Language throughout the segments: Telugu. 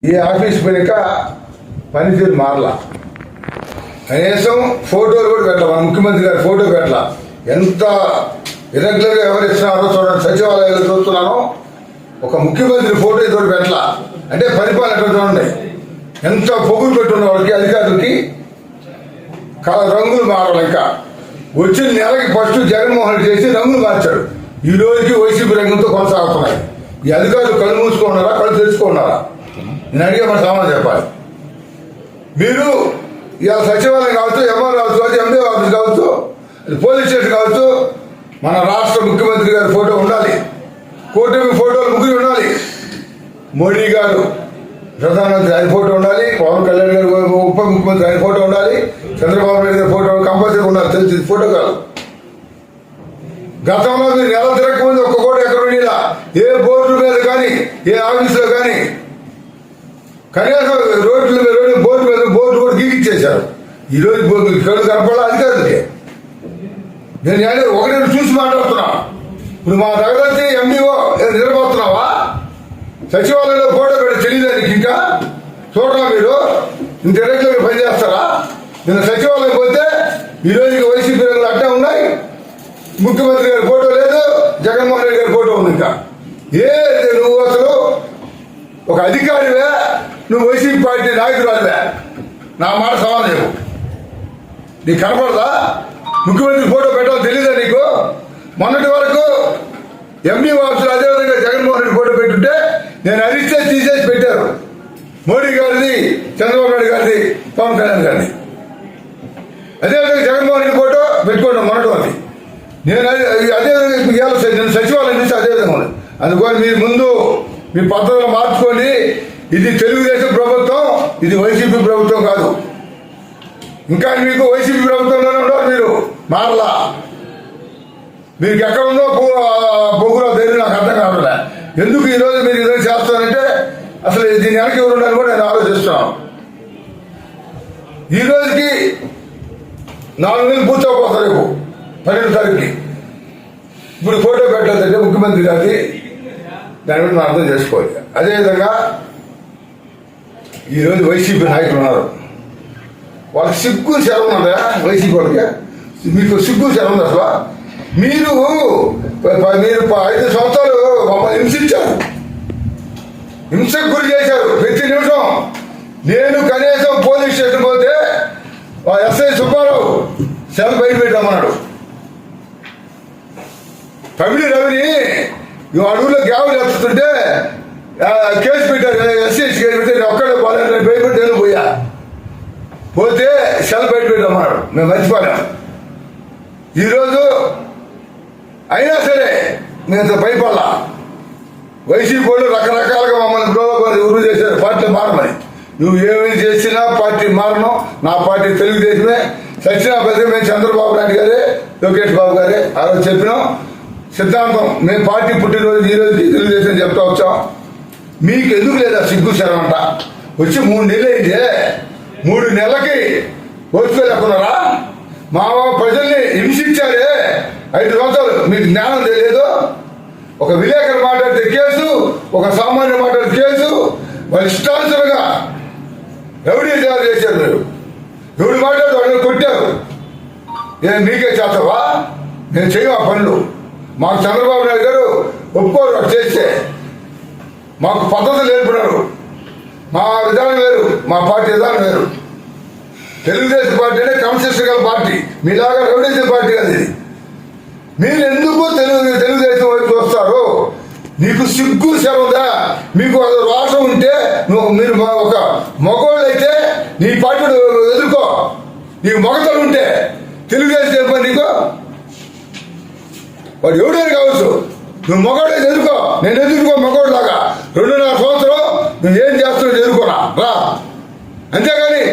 ఈ ఆఫీస్ పోయాక పనితీరు మారలా. కనీసం ఫోటోలు కూడా పెట్టాల, మన ముఖ్యమంత్రి గారి ఫోటో పెట్టాల. ఎంత ఇరెగ్యులర్గా ఎవరు ఇస్తున్నారో చూడండి. సచివాలయాలు చూస్తున్నాను, ఒక ముఖ్యమంత్రి ఫోటో ఇదో పెట్టాల. అంటే పరిపాలన ఎట్లా చూడండి, ఎంత పొగులు పెట్టున్న వాళ్ళకి అధికారులకి రంగులు మారాలి. ఇంకా వచ్చిన నెలకి ఫస్ట్ జగన్మోహన్ రెడ్డి చేసి రంగులు మార్చాడు. ఈ రోజుకి వైసీపీ రంగంతో కొనసాగుతున్నాయి. ఈ అధికారులు కళ్ళు మూసుకున్నారా, కళ్ళు తెరుచుకున్నారా? నేను అడిగే మన సమాధానం చెప్పాలి. మీరు ఇలా సచివాలయం కావచ్చు, ఎంఆర్ కావచ్చు, ఎండి ఆఫీస్ కావచ్చు, పోలీస్ స్టేషన్ కావచ్చు, మన రాష్ట్ర ముఖ్యమంత్రి గారి ఫోటో ఉండాలి. కూటమి ఫోటోలు ముగ్గురు ఉండాలి. మోడీ గారు ప్రధానమంత్రి ఆయన ఫోటో ఉండాలి, పవన్ కళ్యాణ్ గారు ఉప ముఖ్యమంత్రి ఆయన ఫోటో ఉండాలి, చంద్రబాబు నాయుడు గారి ఫోటో కంపల్సరీ ఉండాలి. తెలిసి ఫోటో కాదు. గతంలో మీరు నెల తిరగకముందు ఒక్క కోట ఎక్కడ ఉండేలా, ఏ బోర్డు మీద కానీ, ఏ ఆఫీసులో కానీ కనీసం రోడ్ల మీద బోర్డు మీద బోర్డు కూడా గీకిచ్చేశారు. ఈరోజు కళ్ళు కనపడాలి అధికారులకి. నేను ఒకటి చూసి మాట్లాడుతున్నా. ఇప్పుడు మా దగ్గర వచ్చి ఎండిఓ నిలబడుతున్నావా? సచివాలయంలో ఫోటో పెట్టి తెలియదానికి ఇంకా చూడరా? మీరు ఇంత రెగ్యులర్గా పనిచేస్తారా? నిన్న సచివాలయం పోతే ఈరోజు వైసీపీ రంగులు అడ్డా ఉన్నాయి. ముఖ్యమంత్రి గారి ఫోటో లేదు, జగన్మోహన్ రెడ్డి గారి ఫోటో ఉంది. ఇంకా నువ్వు అసలు ఒక అధికారివే, నువ్వు వైసీపీ పార్టీ నాయకురాలివే? నా మాట సమాధానం చెప్పు. నీకు కనపడదా? ముఖ్యమంత్రి ఫోటో పెట్టాలో తెలీదా నీకు? మొన్నటి వరకు ఎంపీ ఆఫీసులు అదేవిధంగా జగన్మోహన్ రెడ్డి ఫోటో పెట్టుంటే నేను అరిస్తే తీసేసి పెట్టారు. మోడీ గారిది, చంద్రబాబు నాయుడు గారిది, పవన్ కళ్యాణ్ గారిది. అదేవిధంగా జగన్మోహన్ రెడ్డి ఫోటో పెట్టుకోండి మొన్నటి వరకు. నేను అదేవిధంగా నేను సచివాలయం నుంచి అదేవిధంగా ఉంది. అందుకని మీరు ముందు మీ పద్ధతులు మార్చుకోండి. ఇది తెలుగుదేశం ప్రభుత్వం, ఇది వైసీపీ ప్రభుత్వం కాదు. ఇంకా మీకు వైసీపీ ప్రభుత్వంలోనే ఉండరు. మీరు మారలా. మీకు ఎక్కడ ఉందో పొగులో ధైర్యం నాకు అర్థం కావట్లే. ఎందుకు ఈరోజు మీరు ఈరోజు చేస్తారంటే అసలు దీని వెనక ఎవరు ఉండాలని కూడా నేను ఆలోచిస్తున్నాను. ఈ రోజుకి 4 నెలలు పూర్తయిపోతారు. రేపు 12వ తారీఖుకి ఇప్పుడు ఫోటో పెట్టలేదంటే ముఖ్యమంత్రి గారికి దాని గురించి మనం అర్థం చేసుకోవాలి. అదేవిధంగా ఈరోజు వైసీపీ నాయకులు ఉన్నారు. వాళ్ళకి సిగ్గు శరం ఉందా? వైసీపీ వాళ్ళకి మీకు సిగ్గు శరం ఉంది అసలు? మీరు 5 సంవత్సరాలు మమ్మల్ని హింసించారు, హింసకు గురి చేశారు ప్రతి నిమిషం. నేను కనీసం పోలీస్ స్టేషన్ పోతే ఎస్ఐ సుబ్బారావు సెల్ బయట పెట్టమన్నాడు. తమిళ రవిని అడవుల్లో గ్యావులు ఎత్తుతుంటే కేసు పెట్టారు, ఎస్సీ కేసు పెట్టి ఒక్కడే పోలేదు, భయపెట్టి నేను పోతే సెల్ బయట పెట్టమన్నాడు. మేము మర్చిపోయాం. ఈరోజు అయినా సరే నేను భయపడాల. వైసీపీ వాళ్ళు రకరకాలుగా మమ్మల్ని ఉరువు చేశారు పార్టీ మారమని. నువ్వు ఏమి చేసినా పార్టీ మారను. నా పార్టీ తెలుగుదేశమే. సత్యనాపతి మేము చంద్రబాబు నాయుడు గారే, లోకేష్ బాబు గారే ఆ రోజు చెప్పినాం. సిద్ధాంతం మేము పార్టీ పుట్టినరోజు ఈ రోజు తెలుగుదేశం చెప్తా వచ్చాం. మీకు ఎందుకు లేదా సిగ్గు శరమంట? వచ్చి 3 నెలలు అయితే 3 నెలలకి ఓర్చుకోలేకున్నారా? మా ప్రజల్ని హింసించారే 5 సంవత్సరాలు. మీకు జ్ఞానం తెలియదు. ఒక విలేకరు మాట్లాడితే కేసు, ఒక సామాన్య మాట్లాడితే కేసు. వాళ్ళు ఇష్టానుసరంగా రౌడీ తయారు చేశారు. మీరు ఎవడు మాట్లాడితే వాళ్ళు కొట్టారు. నేను మీకే చేస్తావా? నేను చేయను ఆ పనులు. మాకు చంద్రబాబు నాయుడు గారు ఒప్పుకోరు అటు చేస్తే. మాకు పద్ధతులు నేర్పినారు. మా విధానం వేరు, మా పార్టీ విధానం వేరు. తెలుగుదేశం పార్టీ అంటే క్రమశిక్షణ పార్టీ. మీలాగా రౌడీజం పార్టీ కాదు ఇది. మీరు ఎందుకు తెలుగుదేశం వైపు వస్తారు? నీకు సిగ్గు శరవుందా? మీకు రాష్ట్రం ఉంటే మీరు ఒక మగవాళ్ళు అయితే నీ పార్టీ ఎదుర్కో. నీకు మగతలు ఉంటే తెలుగుదేశం చెప్పండి. నీకు వాడు ఎవడైనా కావచ్చు, నువ్వు మగవాడు ఎదుర్కో. నేను ఎదుర్కో మగవాడు లాగా 2.5 సంవత్సరం నువ్వు ఏం చేస్తున్నావు ఎదుర్కోరా రా. అంతేగాని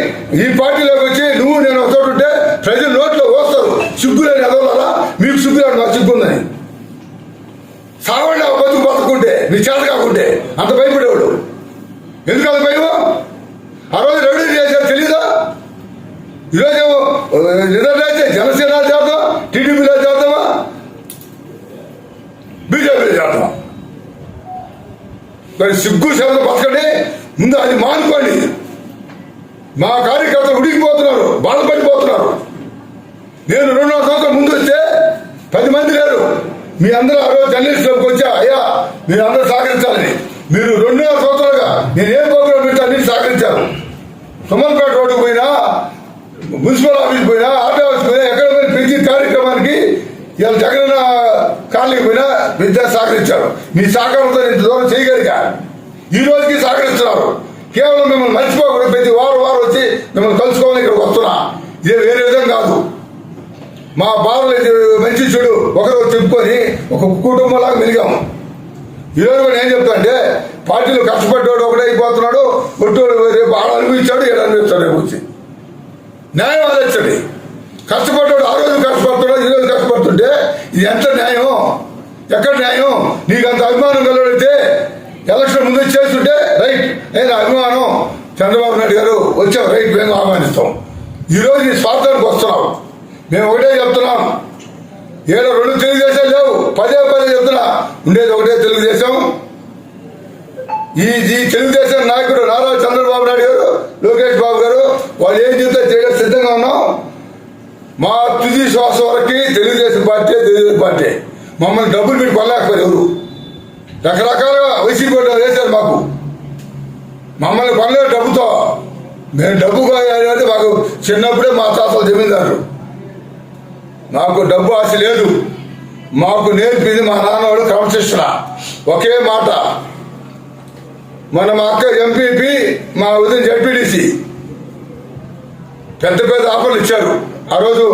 ఈ పార్టీలోకి వచ్చి నువ్వు నేను ఒక చోటు ఉంటే ప్రజలు నోట్లో పోస్తారు. సిగ్గులేని ఎదవలారా, మీకు సిగ్గులేని మాకు సిగ్గుందని. సావండి ఆ బతుకుంటే నీ చేత కాకుంటే అంత భయపడేవాడు. ఎందుకు అంత భయం? ఆ రోజు రెడీ చేశారు తెలీదా? ఈరోజేమో నిద్రలేస్తే జనసేన చేద్దాం, టీడీపీలో చేద్దామా, బీజేపీలో చేద్దాం. మరి సిగ్గు శబ్దం బతకండి. ముందు అది మానుకోండి. మా కార్యకర్తలు ఉడికిపోతున్నారు, బాధపడిపోతున్నారు. నేను 2.5 సంవత్సరాల ముందు వస్తే 10 మంది లేరు. మీ అందరూ ఆ రోజు జర్నలిస్టులకు వచ్చా, అయ్యా మీరు అందరూ సహకరించాలని. మీరు 2.5 సంవత్సరాలుగా నేను ఏ ప్రోగ్రాం పెడితే అన్ని సహకరించారు. సుమన్పేట రోడ్డుకు పోయినా, మున్సిపల్ ఆఫీస్ పోయినా, ఆర్టీ ఆఫీస్ పోయినా, ఎక్కడ పోయినా ప్రతి కార్యక్రమానికి ఇలా జగనన్న కాలనీకి పోయినా విద్యా సహకరించారు. మీ సహకారంతో ఇంత దూరం చేయగలిగా. ఈ రోజుకి సహకరిస్తున్నారు. కేవలం మిమ్మల్ని మర్చిపోకూడదు. ప్రతి వారం వచ్చి మిమ్మల్ని కలుసుకోవాలని ఇక్కడికి వస్తున్నా. ఇదే వేరే విధంగా కాదు. మా బాధలు మంచి చెడు ఒకరు చెప్పుకొని ఒక కుటుంబంలాగా మెలిగాము. ఈరోజు కూడా ఏం చెప్తా అంటే, పార్టీలో కష్టపడ్డాడు ఒకటే అయిపోతున్నాడు, ఒట్టోడు రేపు ఆడ అనుభవించాడు, ఏడు అనుభవిస్తాడు. రేపు వచ్చి న్యాయం ఆలోచించండి. కష్టపడ్డాడు ఆ రోజు కష్టపడుతున్నాడు, ఈ రోజు కష్టపడుతుంటే ఇది ఎంత న్యాయం? ఎక్కడ న్యాయం? నీకు అంత అభిమానం కలవడితే ఎలక్షన్ ముందు చేస్తుంటే రైట్, నేను అభిమానం చంద్రబాబు నాయుడు గారు వచ్చాం, రైట్, మేము ఆహ్వానిస్తాం. ఈరోజు నీ స్వార్థానికి వస్తున్నావు. మేము ఒకటే చెప్తున్నాం, 2 తెలుగుదేశాలు లేవు. పదే చెప్తున్నా, ఉండేది ఒకటే తెలుగుదేశం. ఈ తెలుగుదేశం నాయకుడు నారా చంద్రబాబు నాయుడు గారు, లోకేష్ బాబు గారు, వాళ్ళు ఏం చెప్తే చేయడానికి సిద్ధంగా ఉన్నాం. మా తుది శ్వాస వరకు తెలుగుదేశం పార్టీ. మమ్మల్ని డబ్బులు పెట్టి కొనలేకపోయారు ఎవరు. రకరకాలుగా వైసీపీ వాళ్ళు వేశారు మాకు. మమ్మల్ని కొనలేరు డబ్బుతో. మేము డబ్బు అంటే మాకు చిన్నప్పుడే మా తాతలు జమీందారు. మాకు డబ్బు ఆశ లేదు. మాకు నేర్పింది మా నాన్నవాడు క్రమశిక్షణ. ఒకే మాట. మా అక్క ఎంపీపీ, మా ఉదయం జడ్పీటీసీ పెద్ద ఆఫర్లు ఇచ్చారు. ఆ రోజు